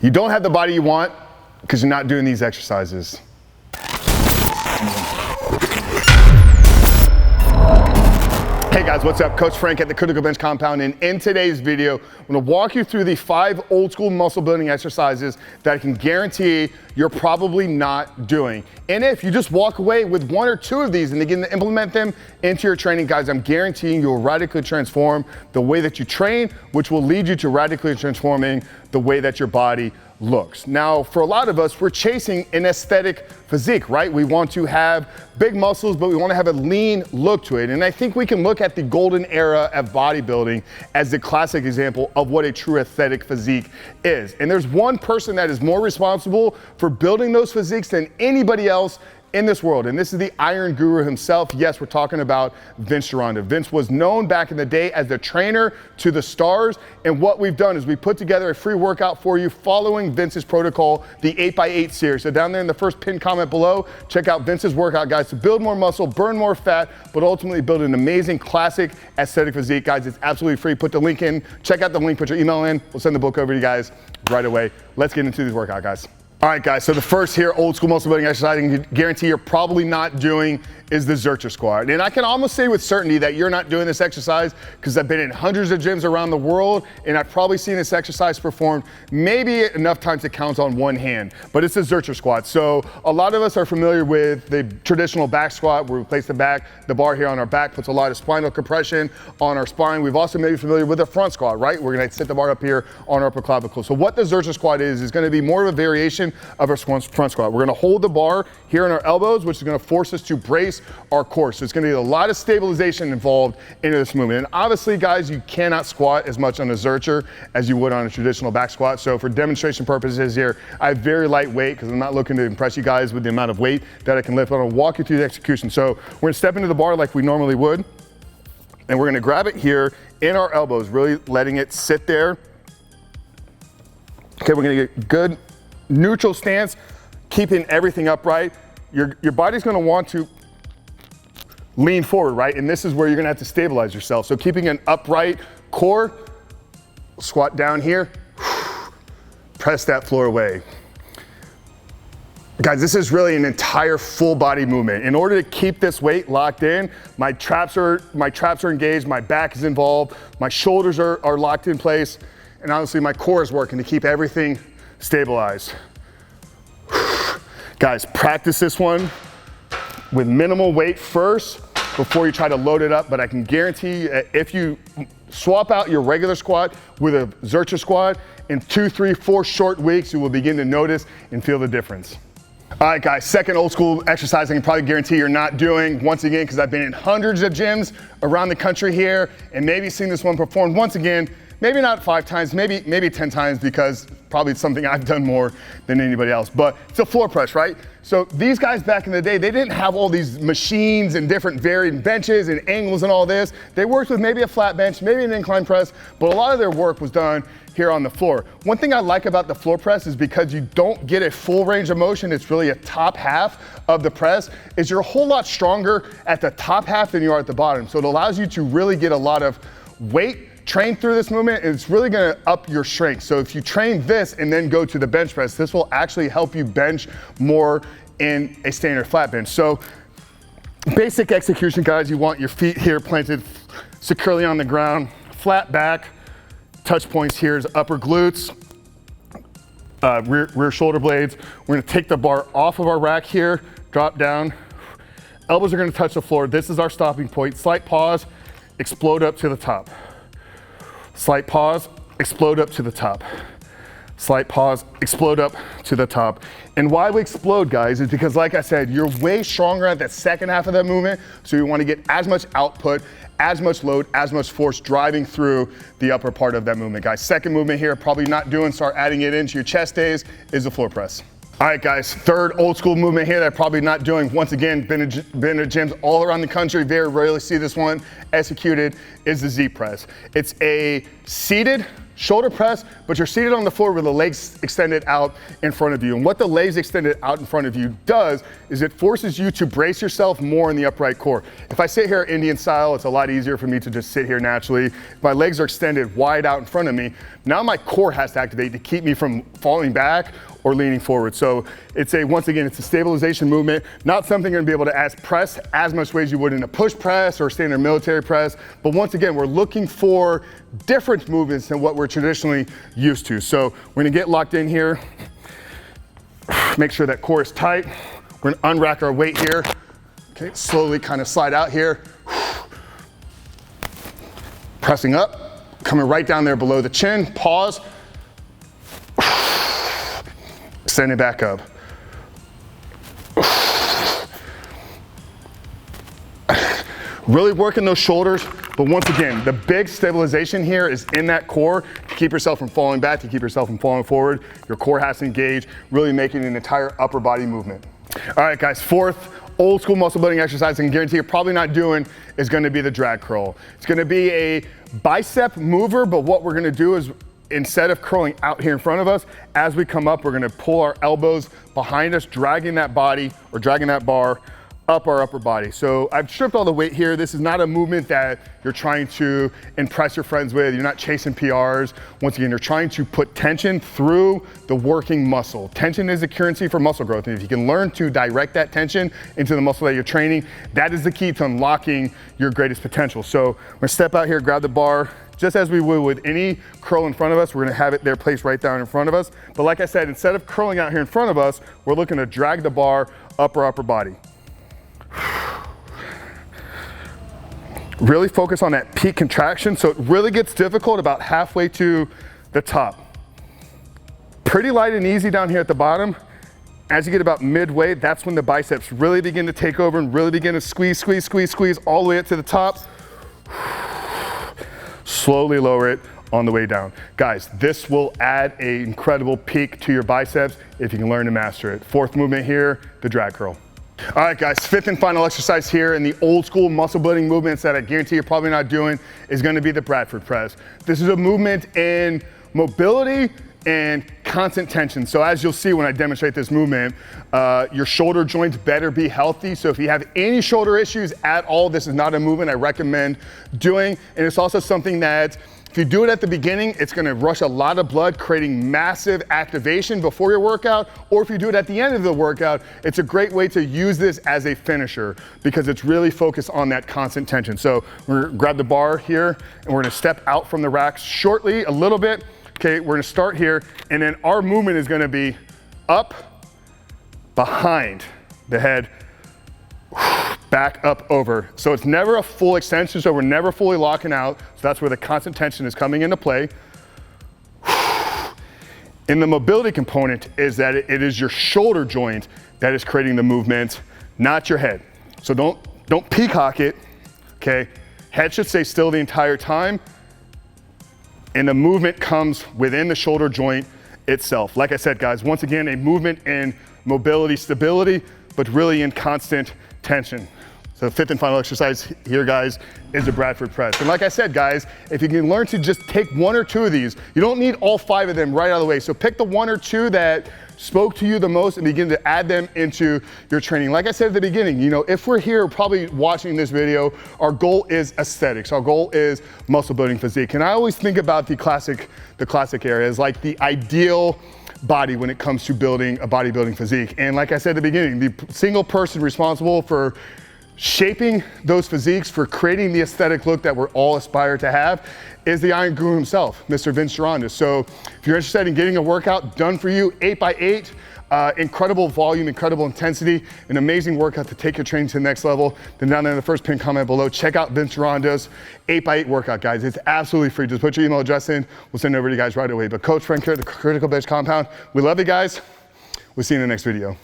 You don't have the body you want because you're not doing these exercises. Hey guys, what's up? Coach Frank at the Critical Bench Compound, and in today's video, I'm gonna walk you through the 5 old school muscle building exercises that I can guarantee you're probably not doing. And if you just walk away with 1 or 2 of these and begin to implement them into your training, guys, I'm guaranteeing you'll radically transform the way that you train, which will lead you to radically transforming the way that your body looks. Now, for a lot of us, we're chasing an aesthetic physique, right? We want to have big muscles, but we want to have a lean look to it. And I think we can look at the golden era of bodybuilding as the classic example of what a true aesthetic physique is. And there's one person that is more responsible for building those physiques than anybody else in this world, and this is the Iron Guru himself. Yes, we're talking about Vince Gironda. Vince was known back in the day as the trainer to the stars, and what we've done is we put together a free workout for you following Vince's protocol, the 8x8 series. So down there in the first pinned comment below, check out Vince's workout, guys, to build more muscle, burn more fat, but ultimately build an amazing classic aesthetic physique. Guys, it's absolutely free. Put the link in, check out the link, put your email in. We'll send the book over to you guys right away. Let's get into this workout, guys. All right, guys, so the first here, old school muscle building exercise, I can guarantee you're probably not doing is the Zercher Squat. And I can almost say with certainty that you're not doing this exercise because I've been in hundreds of gyms around the world, and I've probably seen this exercise performed maybe enough times to count on one hand, but it's a Zercher Squat. So a lot of us are familiar with the traditional back squat where we place the bar here on our back, puts a lot of spinal compression on our spine. We've also maybe familiar with the front squat, right? We're gonna sit the bar up here on our upper clavicle. So what the Zercher Squat is gonna be more of a variation of our front squat. We're gonna hold the bar here on our elbows, which is gonna force us to brace our core. So it's gonna be a lot of stabilization involved into this movement. And obviously, guys, you cannot squat as much on a Zercher as you would on a traditional back squat. So for demonstration purposes here, I have very light weight because I'm not looking to impress you guys with the amount of weight that I can lift. I'm gonna walk you through the execution. So we're gonna step into the bar like we normally would, and we're gonna grab it here in our elbows, really letting it sit there. Okay, we're gonna get good neutral stance, keeping everything upright. Your body's gonna want to lean forward, right? And this is where you're gonna have to stabilize yourself. So keeping an upright core, squat down here, press that floor away. Guys, this is really an entire full body movement. In order to keep this weight locked in, my traps are engaged, my back is involved, my shoulders are locked in place, and honestly, my core is working to keep everything stabilized. Guys, practice this one with minimal weight first before you try to load it up, but I can guarantee you if you swap out your regular squat with a Zercher Squat, in 2, 3, 4 short weeks, you will begin to notice and feel the difference. All right, guys, second old school exercise I can probably guarantee you're not doing, once again, because I've been in hundreds of gyms around the country here and maybe seen this one performed once again, maybe not 5 times, maybe 10 times, because probably it's something I've done more than anybody else, but it's a floor press, right? So these guys back in the day, they didn't have all these machines and different varied benches and angles and all this. They worked with maybe a flat bench, maybe an incline press, but a lot of their work was done here on the floor. One thing I like about the floor press is because you don't get a full range of motion, it's really a top half of the press, is you're a whole lot stronger at the top half than you are at the bottom. So it allows you to really get a lot of weight train through this movement, and it's really gonna up your strength. So if you train this and then go to the bench press, this will actually help you bench more in a standard flat bench. So basic execution, guys, you want your feet here planted securely on the ground, flat back, touch points here is upper glutes, rear shoulder blades. We're gonna take the bar off of our rack here, drop down, elbows are gonna touch the floor. This is our stopping point. Slight pause, explode up to the top. Slight pause, explode up to the top. Slight pause, explode up to the top. And why we explode, guys, is because, like I said, you're way stronger at that second half of that movement, so you want to get as much output, as much load, as much force driving through the upper part of that movement, guys. Second movement here, probably not doing, start adding it into your chest days, is the floor press. All right, guys, third old school movement here that I'm probably not doing. Once again, been to gyms all around the country, very rarely see this one executed, is the Z press. It's a seated shoulder press, but you're seated on the floor with the legs extended out in front of you. And what the legs extended out in front of you does is it forces you to brace yourself more in the upright core. If I sit here Indian style, it's a lot easier for me to just sit here naturally. If my legs are extended wide out in front of me, now my core has to activate to keep me from falling back or leaning forward. So once again, it's a stabilization movement, not something you're gonna be able to press as much weight as you would in a push press or standard military press. But once again, we're looking for different movements than what we're traditionally used to. So we're gonna get locked in here. Make sure that core is tight. We're gonna unrack our weight here. Okay, slowly kind of slide out here. Pressing up, coming right down there below the chin, pause. Extending back up. Really working those shoulders, but once again, the big stabilization here is in that core to keep yourself from falling back, to keep yourself from falling forward. Your core has to engage, really making an entire upper body movement. All right, guys, fourth old school muscle building exercise I can guarantee you're probably not doing is gonna be the drag curl. It's gonna be a bicep mover, but what we're gonna do is instead of curling out here in front of us, as we come up, we're gonna pull our elbows behind us, dragging that body or dragging that bar up our upper body. So I've stripped all the weight here. This is not a movement that you're trying to impress your friends with. You're not chasing PRs. Once again, you're trying to put tension through the working muscle. Tension is a currency for muscle growth. And if you can learn to direct that tension into the muscle that you're training, that is the key to unlocking your greatest potential. So I'm gonna step out here, grab the bar, just as we would with any curl in front of us. We're gonna have it there placed right down in front of us. But like I said, instead of curling out here in front of us, we're looking to drag the bar up our upper body. Really focus on that peak contraction. So it really gets difficult about halfway to the top. Pretty light and easy down here at the bottom. As you get about midway, that's when the biceps really begin to take over and really begin to squeeze, squeeze, squeeze, squeeze all the way up to the top. Slowly lower it on the way down. Guys, this will add an incredible peak to your biceps if you can learn to master it. Fourth movement here, the drag curl. All right, guys, fifth and final exercise here in the old school muscle building movements that I guarantee you're probably not doing is gonna be the Bradford press. This is a movement in mobility and constant tension. So as you'll see when I demonstrate this movement, your shoulder joints better be healthy. So if you have any shoulder issues at all, this is not a movement I recommend doing. And it's also something that if you do it at the beginning, it's gonna rush a lot of blood, creating massive activation before your workout. Or if you do it at the end of the workout, it's a great way to use this as a finisher because it's really focused on that constant tension. So we're gonna grab the bar here and we're gonna step out from the racks shortly, a little bit. Okay, we're gonna start here, and then our movement is gonna be up, behind the head, back up over. So it's never a full extension, so we're never fully locking out. So that's where the constant tension is coming into play. In the mobility component is that it is your shoulder joint that is creating the movement, not your head. So don't peacock it, okay? Head should stay still the entire time. And the movement comes within the shoulder joint itself. Like I said, guys, once again, a movement in mobility, stability, but really in constant tension. So the fifth and final exercise here, guys, is the Bradford press. And like I said, guys, if you can learn to just take one or two of these, you don't need all 5 of them right out of the way. So pick the 1 or 2 that spoke to you the most and begin to add them into your training. Like I said at the beginning, you know, if we're here probably watching this video, our goal is aesthetics. Our goal is muscle building physique. And I always think about the classic areas, like the ideal body when it comes to building a bodybuilding physique. And like I said at the beginning, the single person responsible for shaping those physiques, for creating the aesthetic look that we're all aspire to have, is the Iron Guru himself, Mr. Vince Gironda. So if you're interested in getting a workout done for you, 8x8, incredible volume, incredible intensity, an amazing workout to take your training to the next level, then down there in the first pinned comment below, check out Vince Gironda's 8x8 workout, guys. It's absolutely free. Just put your email address in. We'll send it over to you guys right away. But Coach Frank here at the Critical Bench Compound. We love you guys. We'll see you in the next video.